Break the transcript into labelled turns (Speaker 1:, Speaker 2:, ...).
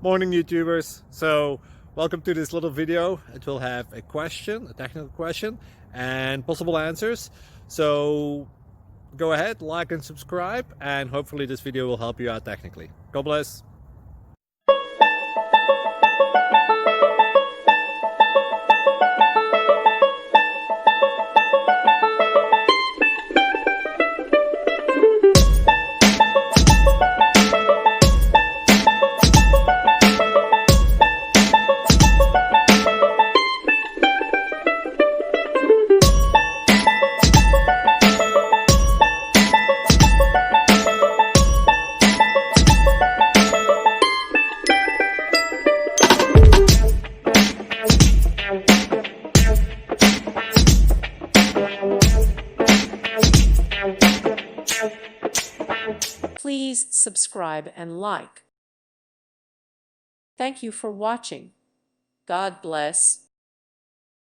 Speaker 1: Morning YouTubers. So welcome to this little video. It will have a question, a technical question, and possible answers. So go ahead, like and subscribe, and hopefully this video will help you out technically. God bless.
Speaker 2: Please subscribe and like. Thank you for watching. God bless.